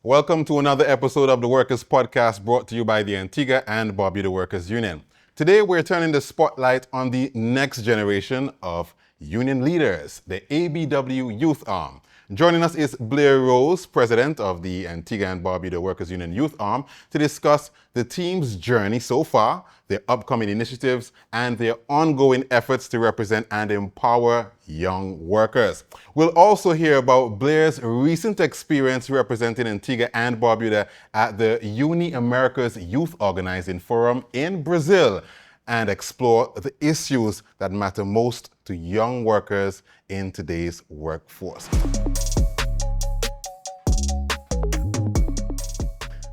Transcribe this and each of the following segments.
Welcome to another episode of the Workers Podcast brought to you by the Antigua and Barbuda Workers Union. Today we're turning the spotlight on the next generation of union leaders, the ABWU Youth Arm. Joining us is Blair Rose, president of the Antigua and Barbuda Workers Union Youth Arm, to discuss the team's journey so far, their upcoming initiatives, and their ongoing efforts to represent and empower young workers. We'll also hear about Blair's recent experience representing Antigua and Barbuda at the Uni America's Youth Organising Forum in Brazil, and explore the issues that matter most to young workers in today's workforce.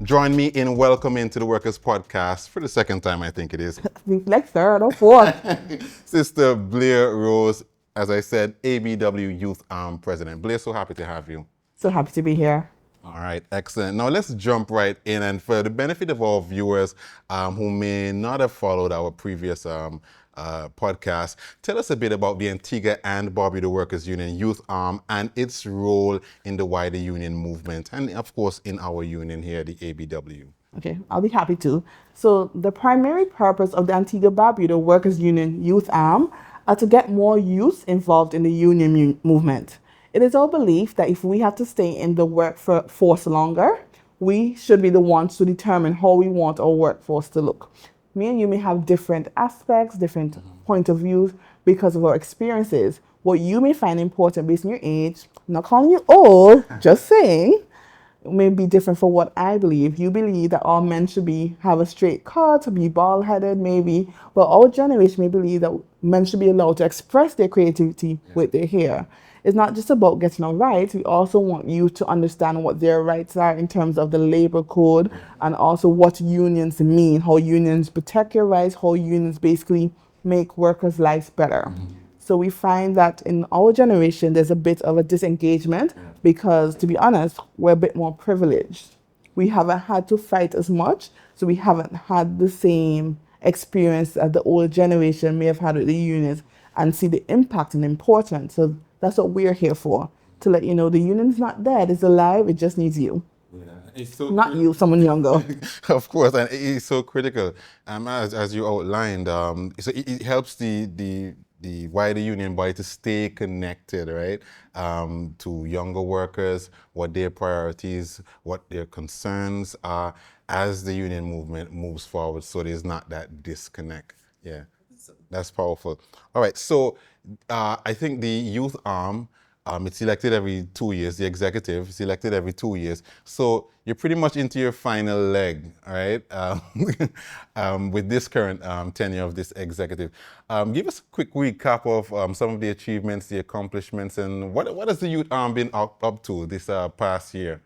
Join me in welcoming to the Workers Podcast for the second time, I think it is. Like third or fourth. Sister Blair Rose, as I said, ABWU Youth Arm President. Blair, so happy to have you. So happy to be here. All right, excellent. Now let's jump right in, and for the benefit of our viewers who may not have followed our previous podcast, tell us a bit about the Antigua and Barbuda Workers Union Youth Arm and its role in the wider union movement, and of course in our union here, the ABW. Okay, I'll be happy to. So the primary purpose of the Antigua Barbuda Workers Union Youth Arm are to get more youth involved in the union movement. It is our belief that if we have to stay in the workforce longer, we should be the ones to determine how we want our workforce to look. Me and you may have different aspects, different point of views because of our experiences. What you may find important based on your age, I'm not calling you old, just saying, it may be different for what I believe. You believe that all men should have a straight cut, be bald-headed maybe, but our generation may believe that men should be allowed to express their creativity with their hair. It's not just about getting our rights. We also want you to understand what their rights are in terms of the labor code and also what unions mean, how unions protect your rights, how unions basically make workers' lives better. So we find that in our generation, there's a bit of a disengagement because, to be honest, we're a bit more privileged. We haven't had to fight as much, so we haven't had the same experience that the older generation may have had with the unions and see the impact and importance. So that's what we're here for, to let you know the union's not dead, it's alive, it just needs you. Yeah, it's so not you, someone younger. Of course, and it is so critical. As you outlined, so it helps the wider union body to stay connected, right, to younger workers, what their priorities, what their concerns are as the union movement moves forward, so there's not that disconnect. Yeah, that's powerful. All right, so I think the youth arm, it's elected every 2 years. The executive is elected every 2 years. So you're pretty much into your final leg, all right, with this current tenure of this executive. Give us a quick recap of some of the achievements, the accomplishments, and what has the youth arm been up to this past year?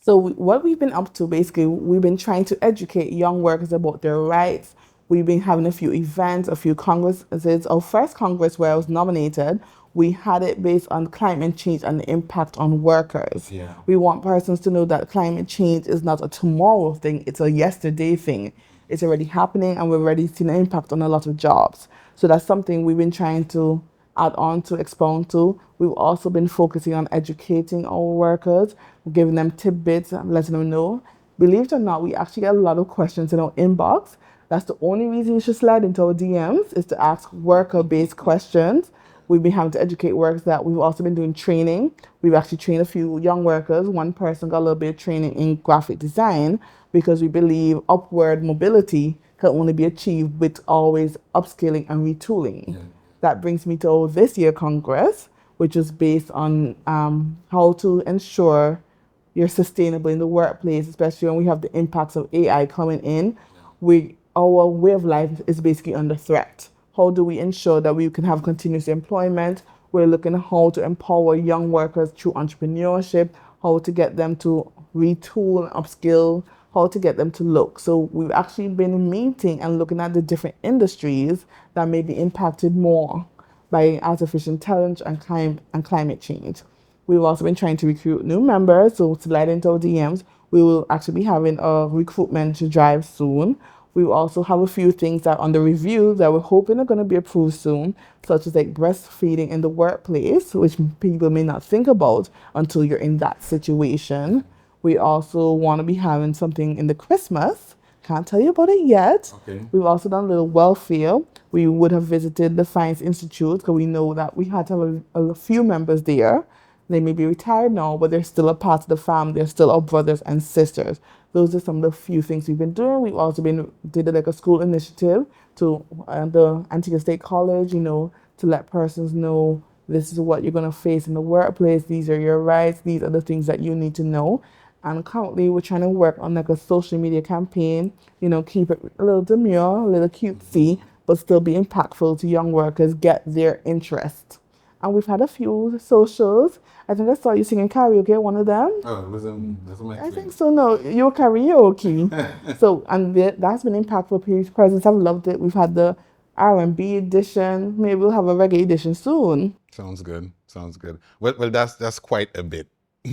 So what we've been up to, basically, we've been trying to educate young workers about their rights. We've been having a few events, a few congresses. Our first congress where I was nominated, we had it based on climate change and the impact on workers. Yeah. We want persons to know that climate change is not a tomorrow thing, it's a yesterday thing. It's already happening and we're already seeing an impact on a lot of jobs. So that's something we've been trying to add on to, expound to. We've also been focusing on educating our workers, giving them tidbits, letting them know. Believe it or not, we actually get a lot of questions in our inbox. That's the only reason you should slide into our DMs, is to ask worker-based questions. We've been having to educate workers that. We've also been doing training. We've actually trained a few young workers. One person got a little bit of training in graphic design because we believe upward mobility can only be achieved with always upskilling and retooling. Yeah. That brings me to this year's Congress, which is based on how to ensure you're sustainable in the workplace, especially when we have the impacts of AI coming in. Our way of life is basically under threat. How do we ensure that we can have continuous employment? We're looking at how to empower young workers through entrepreneurship, how to get them to retool and upskill, how to get them to look. So we've actually been meeting and looking at the different industries that may be impacted more by artificial intelligence and climate change. We've also been trying to recruit new members, so slide into our DMs. We will actually be having a recruitment drive soon. We also have a few things that are under review that we're hoping are going to be approved soon, such as like breastfeeding in the workplace, which people may not think about until you're in that situation. We also want to be having something in the Christmas. Can't tell you about it yet. Okay. We've also done a little welfare. We would have visited the Science Institute because we know that we had to have a few members there. They may be retired now, but they're still a part of the family. They're still our brothers and sisters. Those are some of the few things we've been doing. We've also been did like a school initiative to the Antigua State College, to let persons know this is what you're going to face in the workplace. These are your rights. These are the things that you need to know. And currently, we're trying to work on like a social media campaign. Keep it a little demure, a little cutesy, but still be impactful to young workers, get their interest. And we've had a few socials. I think I saw you singing karaoke at one of them. Oh, listen, that's my I think so. No, you're karaoke. So, and that's been impactful. People's presence have loved it. We've had the R&B edition. Maybe we'll have a reggae edition soon. Sounds good. Sounds good. Well, that's quite a bit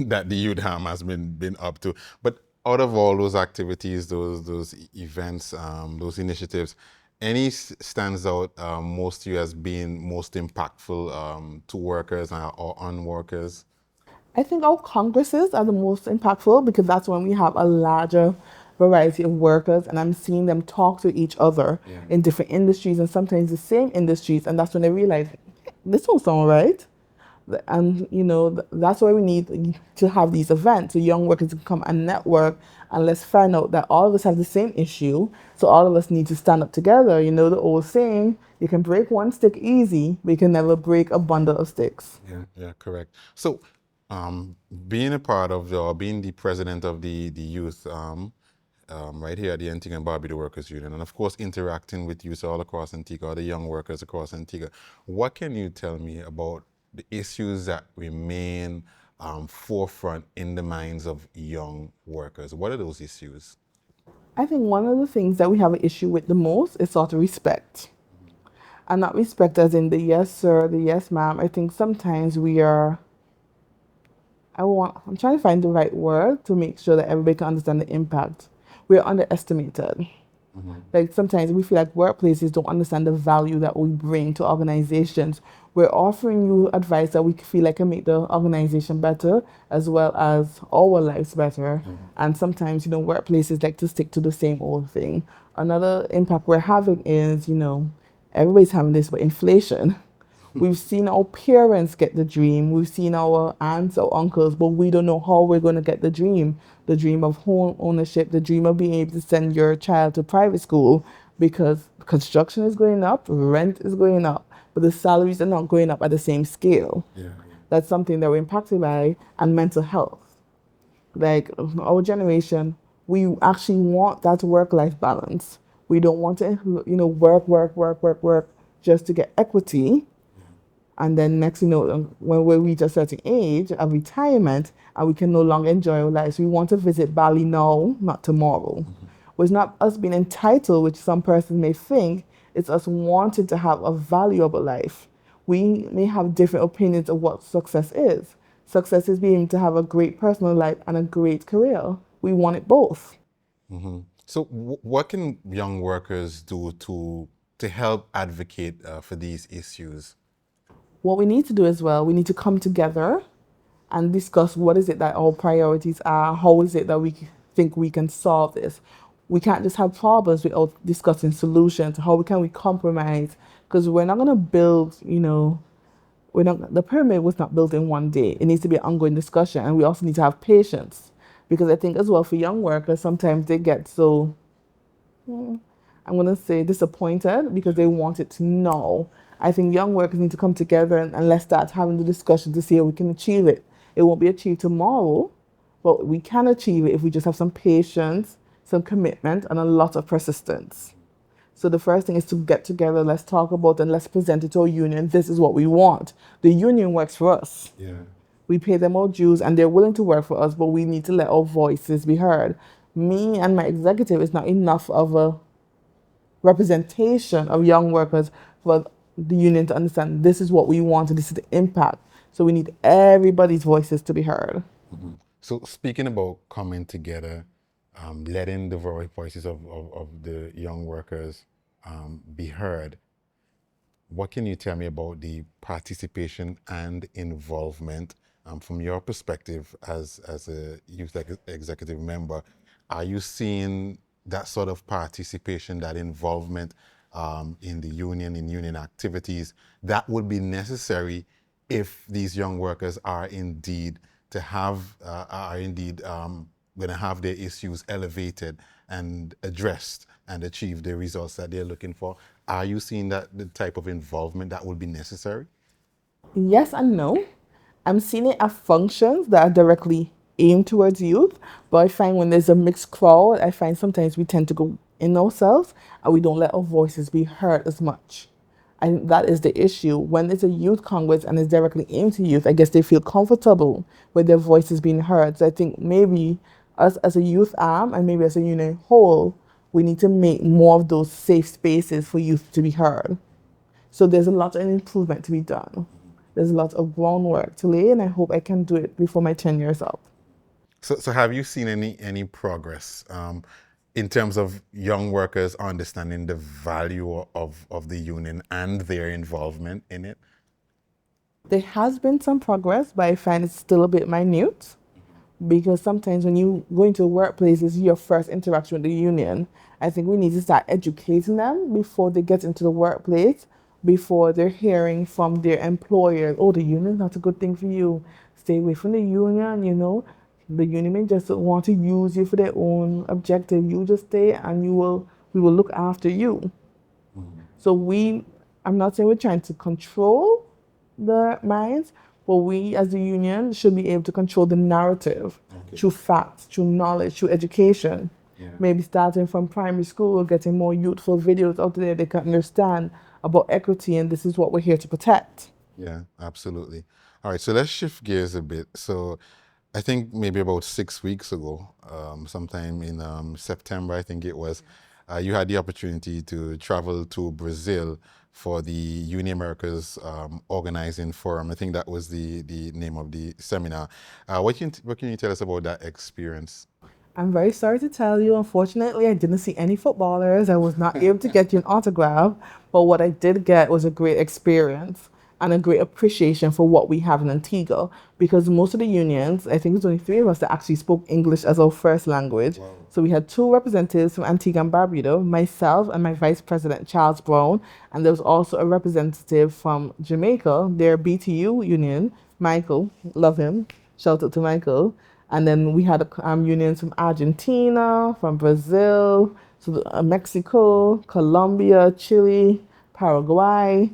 that the Youth Arm has been up to. But out of all those activities, those events, those initiatives, any stands out most to you as being most impactful to workers or on workers? I think our congresses are the most impactful because that's when we have a larger variety of workers, and I'm seeing them talk to each other in different industries and sometimes the same industries, and that's when they realize this don't sound right. And that's why we need to have these events so young workers can come and network, and let's find out that all of us have the same issue, so all of us need to stand up together. The old saying, you can break one stick easy, but you can never break a bundle of sticks. Yeah, correct. So, being a part of being the president of the youth right here at the Antigua and Barbuda Workers Union, and of course interacting with youth all across Antigua, the young workers across Antigua, what can you tell me about the issues that remain forefront in the minds of young workers? What are those issues? I think one of the things that we have an issue with the most is sort of respect. And not respect as in the yes sir, the yes ma'am. I think sometimes we are I'm trying to find the right word to make sure that everybody can understand the impact. We're underestimated. Like sometimes we feel like workplaces don't understand the value that we bring to organizations. We're offering you advice that we feel like can make the organization better as well as our lives better. And sometimes, workplaces like to stick to the same old thing. Another impact we're having is, everybody's having this, but inflation. We've seen our parents get the dream. We've seen our aunts or uncles, but we don't know how we're going to get the dream. The dream of home ownership, the dream of being able to send your child to private school because construction is going up, rent is going up, but the salaries are not going up at the same scale. That's something that we're impacted by, and mental health. Like our generation, we actually want that work-life balance. We don't want to, work just to get equity. And then next, when we reach a certain age of retirement and we can no longer enjoy our lives, we want to visit Bali now, not tomorrow. It's not us being entitled, which some persons may think, it's us wanting to have a valuable life. We may have different opinions of what success is. Success is being able to have a great personal life and a great career. We want it both. So, what can young workers do to help advocate for these issues? What we need to do as well, we need to come together and discuss what is it that our priorities are, how is it that we think we can solve this. We can't just have problems without discussing solutions. How can we compromise? Because we're not going to build, the pyramid was not built in one day. It needs to be an ongoing discussion, and we also need to have patience. Because I think as well for young workers, sometimes they get so, I'm going to say disappointed because they want it now. I think young workers need to come together and let's start having the discussion to see how we can achieve it. It won't be achieved tomorrow, but we can achieve it if we just have some patience, some commitment, and a lot of persistence. So the first thing is to get together, let's talk about and let's present it to our union. This is what we want. The union works for us. We pay them our dues and they're willing to work for us, but we need to let our voices be heard. Me and my executive is not enough of a representation of young workers for the union to understand this is what we want and this is the impact. So we need everybody's voices to be heard. So speaking about coming together, letting the voices of the young workers be heard, what can you tell me about the participation and involvement from your perspective as a executive member, are you seeing that sort of participation, that involvement in the union, in union activities, that would be necessary if these young workers are indeed going to have their issues elevated and addressed and achieve the results that they're looking for? Are you seeing that the type of involvement that would be necessary? Yes and no. I'm seeing it at functions that are directly aimed towards youth, but I find when there's a mixed crowd, I find sometimes we tend to go in ourselves and we don't let our voices be heard as much. I think that is the issue. When it's a youth congress and it's directly aimed to youth, I guess they feel comfortable with their voices being heard. So I think maybe us as a youth arm and maybe as a union whole, we need to make more of those safe spaces for youth to be heard. So there's a lot of improvement to be done. There's a lot of groundwork to lay, and I hope I can do it before my tenure is up. So have you seen any progress in terms of young workers understanding the value of the union and their involvement in it? There has been some progress, but I find it's still a bit minute because sometimes when you go into a workplace, it's your first interaction with the union. I think we need to start educating them before they get into the workplace, before they're hearing from their employers, oh, the union's not a good thing for you. Stay away from the union, you know. The union may just want to use you for their own objective. You just stay and we will look after you. So I'm not saying we're trying to control the minds, but we as a union should be able to control the narrative through facts, through knowledge, through education. Yeah. Maybe starting from primary school, getting more youthful videos out there they can understand about equity, and this is what we're here to protect. Yeah, absolutely. All right, so let's shift gears a bit. So I think maybe about 6 weeks ago, sometime in September, I think it was, you had the opportunity to travel to Brazil for the Union Americas Organizing Forum. I think that was the name of the seminar. What can you tell us about that experience? I'm very sorry to tell you, unfortunately, I didn't see any footballers. I was not able to get you an autograph, but what I did get was a great experience and a great appreciation for what we have in Antigua. Because most of the unions, I think there's only 3 of us that actually spoke English as our first language. Wow. So we had 2 representatives from Antigua and Barbuda, myself and my vice president, Charles Brown, and there was also a representative from Jamaica, their BTU union, Michael, love him, shout out to Michael. And then we had unions from Argentina, from Brazil, so Mexico, Colombia, Chile, Paraguay,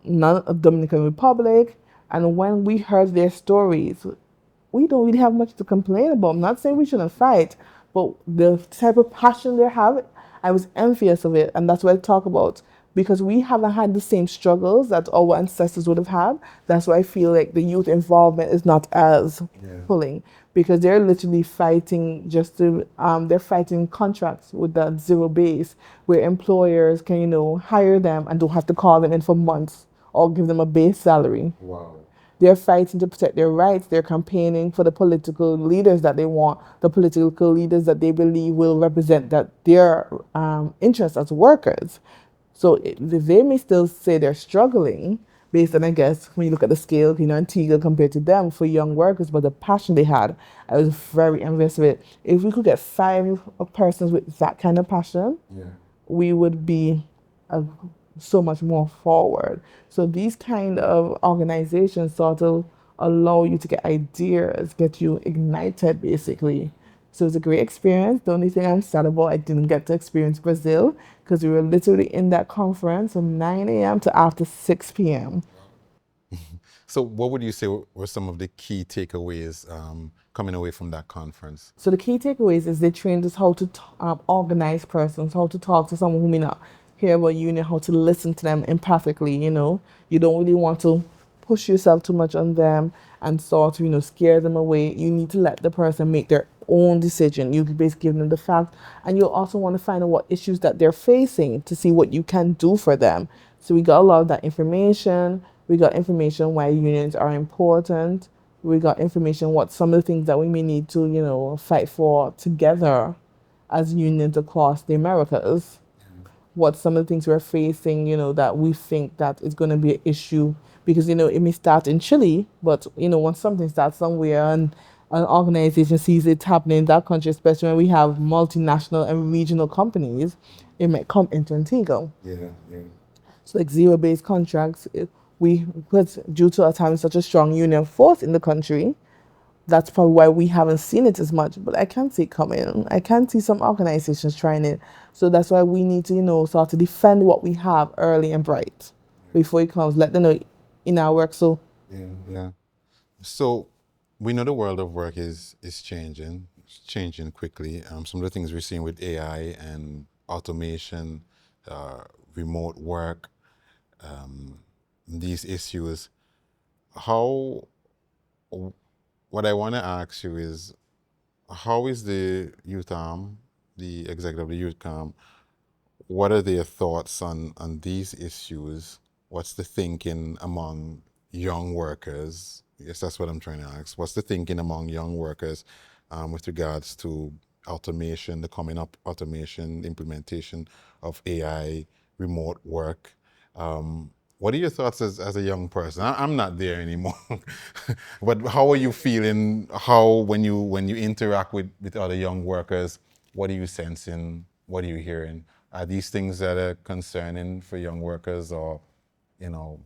Dominican Republic. And when we heard their stories, we don't really have much to complain about. I'm not saying we shouldn't fight, but the type of passion they have, I was envious of it. And that's what I talk about. Because we haven't had the same struggles that our ancestors would have had. That's why I feel like the youth involvement is not as pulling. Because they're literally fighting they're fighting contracts with that zero base where employers can, hire them and don't have to call them in for months or give them a base salary. Wow. They're fighting to protect their rights. They're campaigning for the political leaders that they want, the political leaders that they believe will represent their interests as workers. So they may still say they're struggling based on, I guess, when you look at the scale, Antigua compared to them for young workers, but the passion they had, I was very envious of it. If we could get 5 persons with that kind of passion, we would be so much more forward. So these kind of organizations sort of allow you to get ideas, get you ignited basically. So it was a great experience. The only thing I'm sad about, I didn't get to experience Brazil because we were literally in that conference from 9 a.m. to after 6 p.m. So what would you say were some of the key takeaways coming away from that conference? So the key takeaways is they trained us how to organize persons, how to talk to someone who may not hear about union, how to listen to them empathically, You don't really want to push yourself too much on them and sort of, scare them away. You need to let the person make their own decision. You basically give them the fact, and you also want to find out what issues that they're facing to see what you can do for them. So we got a lot of that information. We got information why unions are important. We got information what some of the things that we may need to, fight for together as unions across the Americas. what some of the things we're facing, that we think that is going to be an issue. Because, it may start in Chile, but, once something starts somewhere and an organization sees it happening in that country, especially when we have multinational and regional companies, it might come into Antigua. Yeah, yeah. So like zero-based contracts, because due to us having such a strong union force in the country, that's probably why we haven't seen it as much. But I can see it coming. I can see some organizations trying it. So that's why we need to, start to defend what we have early and bright before it comes. Let them know in our work. So Yeah, yeah. So we know the world of work is changing. It's changing quickly. Some of the things we're seeing with AI and automation, remote work, these issues. How What I want to ask you is, how is the youth arm, the executive of the youth arm, what are their thoughts on these issues? What's the thinking among young workers? Yes, that's what I'm trying to ask. What's the thinking among young workers with regards to automation, the coming up automation, implementation of AI, remote work? What are your thoughts as a young person? I'm not there anymore, but how are you feeling? How when you interact with other young workers, what are you sensing? What are you hearing? Are these things that are concerning for young workers, or you know,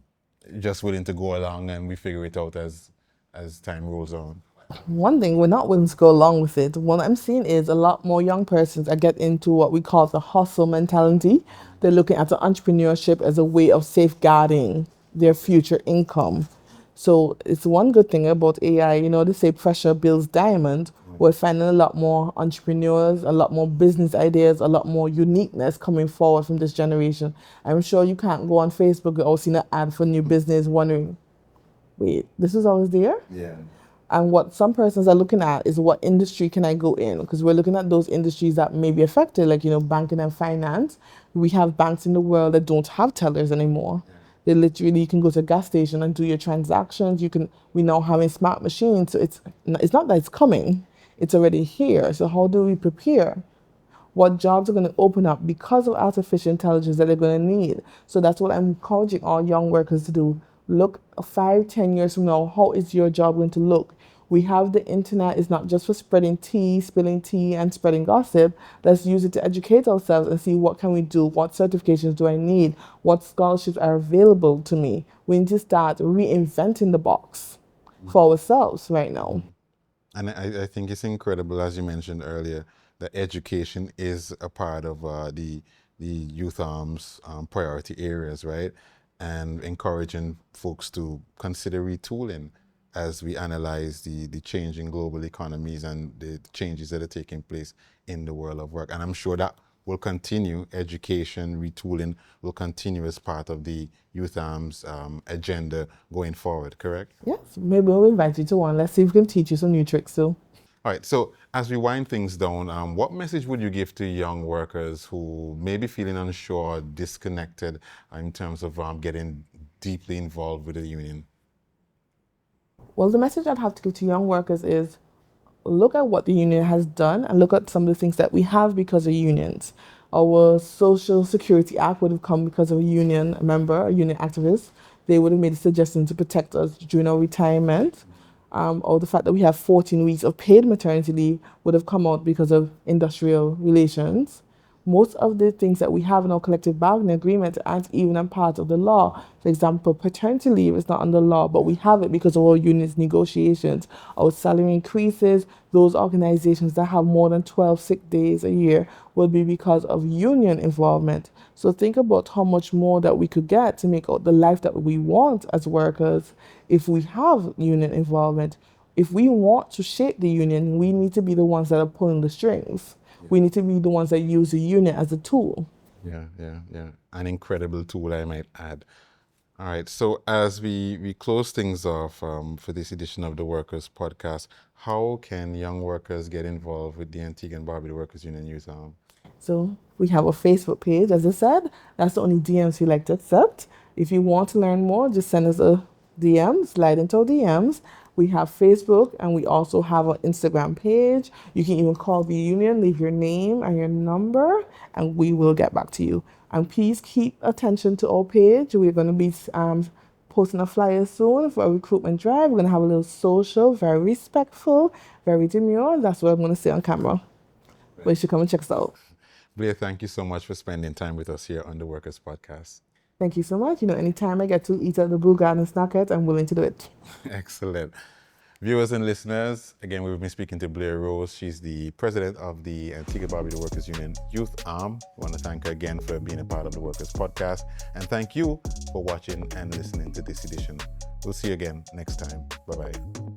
just willing to go along and we figure it out as time rolls on? one thing we're not willing to go along with it. What I'm seeing is a lot more young persons are getting into what we call the hustle mentality. They're looking at the entrepreneurship as a way of safeguarding their future income. So it's one good thing about AI. They say pressure builds diamond. We're finding a lot more entrepreneurs, a lot more business ideas, a lot more uniqueness coming forward from this generation. I'm sure you can't go on Facebook without seeing an ad for new business, wondering, wait, this is always there? Yeah. And what some persons are looking at is what industry can I go in? Because we're looking at those industries that may be affected, like, banking and finance. We have banks in the world that don't have tellers anymore. They literally, you can go to a gas station and do your transactions. We now having smart machines. So it's not that it's coming, it's already here. So how do we prepare? What jobs are going to open up because of artificial intelligence that they're going to need? So that's what I'm encouraging all young workers to do. Look 5, 10 years from now, how is your job going to look? We have the internet. It's not just for spreading tea, spilling tea, and spreading gossip. Let's use it to educate ourselves and see what can we do, what certifications do I need, what scholarships are available to me. We need to start reinventing the box for ourselves right now. And I think it's incredible, as you mentioned earlier, that education is a part of the youth arms priority areas, right? And encouraging folks to consider retooling as we analyze the changing global economies and the changes that are taking place in the world of work. And I'm sure that will continue. Education, retooling will continue as part of the youth arms agenda going forward, correct? Yes, maybe we'll invite you to one. Let's see if we can teach you some new tricks too. All right, so as we wind things down, what message would you give to young workers who may be feeling unsure, disconnected in terms of getting deeply involved with the union? Well, the message I'd have to give to young workers is look at what the union has done and look at some of the things that we have because of unions. Our Social Security Act would have come because of a union member, a union activist. They would have made a suggestion to protect us during our retirement. Or the fact that we have 14 weeks of paid maternity leave would have come out because of industrial relations. Most of the things that we have in our collective bargaining agreement aren't even a part of the law. For example, paternity leave is not under law, but we have it because of our union's negotiations. Our salary increases, those organizations that have more than 12 sick days a year will be because of union involvement. So think about how much more that we could get to make out the life that we want as workers if we have union involvement. If we want to shape the union, we need to be the ones that are pulling the strings. We need to be the ones that use the union as a tool. Yeah, yeah, yeah. An incredible tool, I might add. All right, so as we close things off for this edition of the Workers Podcast, how can young workers get involved with the Antigua and Barbuda Workers Union Youth Arm? So we have a Facebook page, as I said. That's the only DMs we like to accept. If you want to learn more, just send us a DM, slide into our DMs. We have Facebook, and we also have an Instagram page. You can even call the union, leave your name and your number, and we will get back to you. And please keep attention to our page. We're going to be posting a flyer soon for a recruitment drive. We're going to have a little social, very respectful, very demure. That's what I'm going to say on camera. But you should come and check us out. Blair, thank you so much for spending time with us here on the Workers Podcast. Thank you so much. Anytime I get to eat at the Blue Garden Snack Hut, I'm willing to do it. Excellent. Viewers and listeners, again, we've been speaking to Blair Rose. She's the president of the Antigua Barbuda Workers Union Youth Arm. I want to thank her again for being a part of the Workers Podcast. And thank you for watching and listening to this edition. We'll see you again next time. Bye-bye.